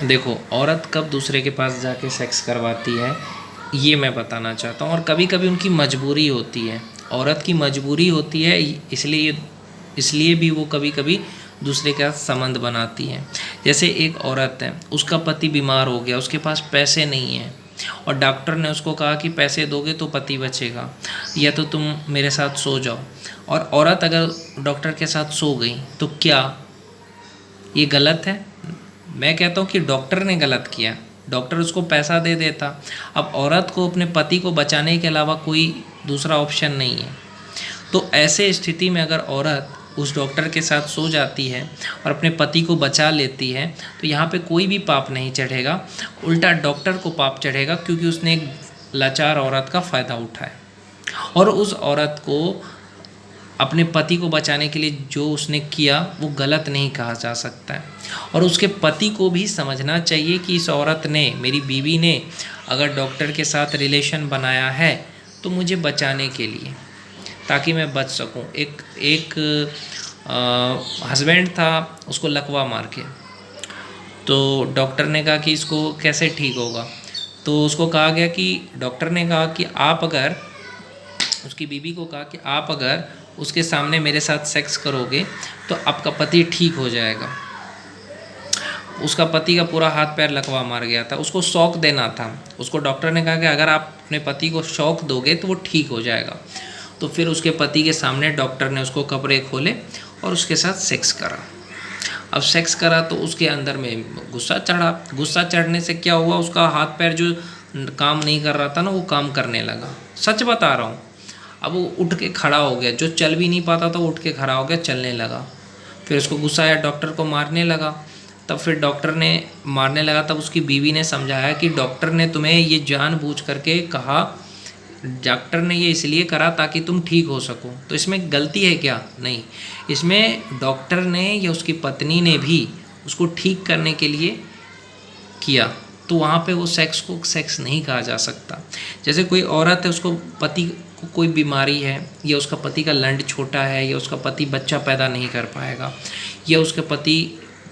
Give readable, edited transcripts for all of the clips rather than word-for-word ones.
देखो, औरत कब दूसरे के पास जाके सेक्स करवाती है ये मैं बताना चाहता हूँ, और कभी कभी उनकी मजबूरी होती है। औरत की मजबूरी होती है, इसलिए भी वो कभी कभी दूसरे के साथ संबंध बनाती है। जैसे एक औरत है, उसका पति बीमार हो गया, उसके पास पैसे नहीं हैं, और डॉक्टर ने उसको कहा कि पैसे दोगे तो पति बचेगा, या तो तुम मेरे साथ सो जाओ। और औरत अगर डॉक्टर के साथ सो गई तो क्या ये गलत है? मैं कहता हूँ कि डॉक्टर ने गलत किया। डॉक्टर उसको पैसा दे देता। अब औरत को अपने पति को बचाने के अलावा कोई दूसरा ऑप्शन नहीं है। तो ऐसे स्थिति में अगर औरत उस डॉक्टर के साथ सो जाती है और अपने पति को बचा लेती है, तो यहाँ पे कोई भी पाप नहीं चढ़ेगा, उल्टा डॉक्टर को पाप चढ़ेगा, क्योंकि उसने एक लाचार औरत का फ़ायदा उठाया। और उस औरत को अपने पति को बचाने के लिए जो उसने किया वो गलत नहीं कहा जा सकता है। और उसके पति को भी समझना चाहिए कि इस औरत ने, मेरी बीवी ने अगर डॉक्टर के साथ रिलेशन बनाया है तो मुझे बचाने के लिए, ताकि मैं बच सकूं। एक एक हस्बैंड था, उसको लकवा मार के, तो डॉक्टर ने कहा कि इसको कैसे ठीक होगा। तो उसको कहा गया कि डॉक्टर ने कहा कि आप अगर, उसकी बीवी को कहा कि आप अगर उसके सामने मेरे साथ सेक्स करोगे तो आपका पति ठीक हो जाएगा। उसका पति का पूरा हाथ पैर लकवा मार गया था, उसको शौक देना था। उसको डॉक्टर ने कहा कि अगर आप अपने पति को शौक दोगे तो वो ठीक हो जाएगा। तो फिर उसके पति के सामने डॉक्टर ने उसको कपड़े खोले और उसके साथ सेक्स करा। अब सेक्स करा तो उसके अंदर में गुस्सा चढ़ा। गुस्सा चढ़ने से क्या हुआ, उसका हाथ पैर जो काम नहीं कर रहा था ना, वो काम करने लगा। सच बता रहा हूँ। अब वो उठ के खड़ा हो गया, जो चल भी नहीं पाता था वो उठ के खड़ा हो गया, चलने लगा। फिर उसको गुस्सा आया, डॉक्टर को मारने लगा। तब फिर डॉक्टर ने मारने लगा, तब उसकी बीवी ने समझाया कि डॉक्टर ने तुम्हें ये जानबूझ करके कहा, डॉक्टर ने ये इसलिए करा ताकि तुम ठीक हो सको। तो इसमें गलती है क्या? नहीं, इसमें डॉक्टर ने या उसकी पत्नी ने भी उसको ठीक करने के लिए किया। तो वहाँ पे वो सेक्स को सेक्स नहीं कहा जा सकता। जैसे कोई औरत है, उसको पति को कोई बीमारी है, या उसका पति का लंड छोटा है, या उसका पति बच्चा पैदा नहीं कर पाएगा, या उसके पति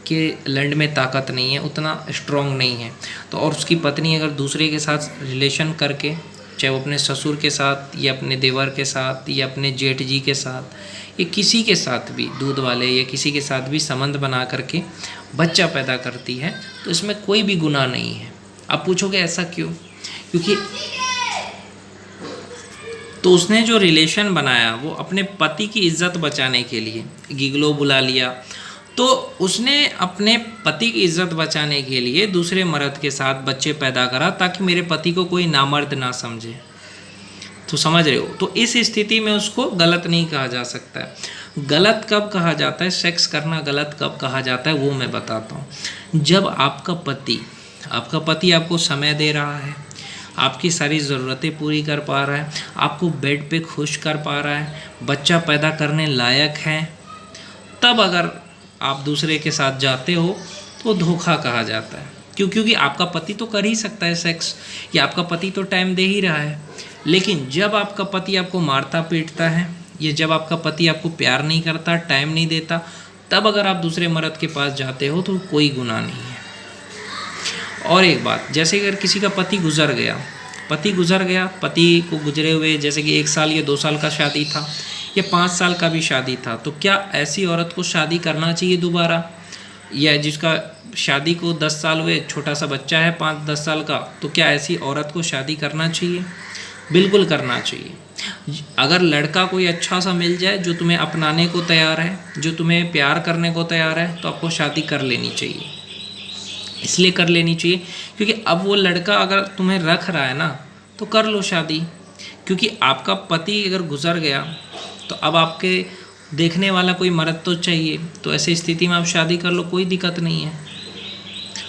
के लंड में ताकत नहीं है, उतना स्ट्रॉन्ग नहीं है, तो और उसकी पत्नी अगर दूसरे के साथ रिलेशन करके, चाहे वो अपने ससुर के साथ या अपने देवर के साथ या अपने जेठ जी के साथ या किसी के साथ भी, दूध वाले या किसी के साथ भी संबंध बना करके बच्चा पैदा करती है, तो इसमें कोई भी गुनाह नहीं है। आप पूछोगे ऐसा क्यों? क्योंकि तो उसने जो रिलेशन बनाया वो अपने पति की इज्जत बचाने के लिए, गिगलो बुला लिया, तो उसने अपने पति की इज्जत बचाने के लिए दूसरे मर्द के साथ बच्चे पैदा करा, ताकि मेरे पति को कोई नामर्द ना समझे। तो समझ रहे हो? तो इस स्थिति में उसको गलत नहीं कहा जा सकता है। गलत कब कहा जाता है, सेक्स करना गलत कब कहा जाता है वो मैं बताता हूँ। जब आपका पति आपको समय दे रहा है, आपकी सारी ज़रूरतें पूरी कर पा रहा है, आपको बेड पे खुश कर पा रहा है, बच्चा पैदा करने लायक है, तब अगर आप दूसरे के साथ जाते हो तो धोखा कहा जाता है। क्योंकि आपका पति तो कर ही सकता है सेक्स, या आपका पति तो टाइम दे ही रहा है। लेकिन जब आपका पति आपको मारता पीटता है, या जब आपका पति आपको प्यार नहीं करता, टाइम नहीं देता, तब अगर आप दूसरे मर्द के पास जाते हो तो कोई गुनाह नहीं है। और एक बात, जैसे अगर किसी का पति गुजर गया, पति को गुजरे हुए जैसे कि 1 साल या 2 साल का शादी था, या 5 साल का भी शादी था, तो क्या ऐसी औरत को शादी करना चाहिए दोबारा? या जिसका शादी को 10 साल हुए, छोटा सा बच्चा है 5-10 साल का, तो क्या ऐसी औरत को शादी करना चाहिए? बिल्कुल करना चाहिए। अगर लड़का कोई अच्छा सा मिल जाए जो तुम्हें अपनाने को तैयार है, जो तुम्हें प्यार करने को तैयार है, तो आपको शादी कर लेनी चाहिए। इसलिए कर लेनी चाहिए क्योंकि अब वो लड़का अगर तुम्हें रख रहा है ना, तो कर लो शादी। क्योंकि आपका पति अगर गुजर गया तो अब आपके देखने वाला कोई मर्द तो चाहिए, तो ऐसी स्थिति में आप शादी कर लो, कोई दिक्कत नहीं है।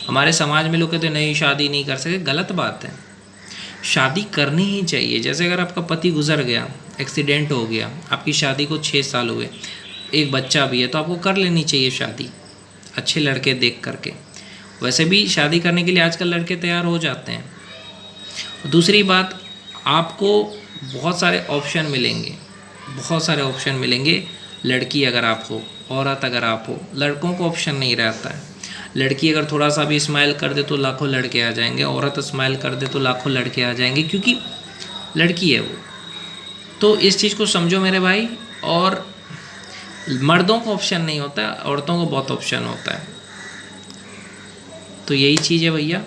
हमारे समाज में लोग कहते हैं नहीं शादी नहीं कर सकते, गलत बात है। शादी करनी ही चाहिए। जैसे अगर आपका पति गुजर गया, एक्सीडेंट हो गया, आपकी शादी को 6 साल हुए, एक बच्चा भी है, तो आपको कर लेनी चाहिए शादी, अच्छे लड़के देख करके। वैसे भी शादी करने के लिए आजकल लड़के तैयार हो जाते हैं। दूसरी बात, आपको बहुत सारे ऑप्शन मिलेंगे। लड़की अगर आप हो, औरत अगर आप हो, लड़कों को ऑप्शन नहीं रहता है। लड़की अगर थोड़ा सा भी स्माइल कर दे तो लाखों लड़के आ जाएंगे, औरत स्माइल कर दे तो लाखों लड़के आ जाएंगे, क्योंकि लड़की है वो। तो इस चीज़ को समझो मेरे भाई। और मर्दों को ऑप्शन नहीं होता, औरतों को बहुत ऑप्शन होता है। तो यही चीज़ है भैया।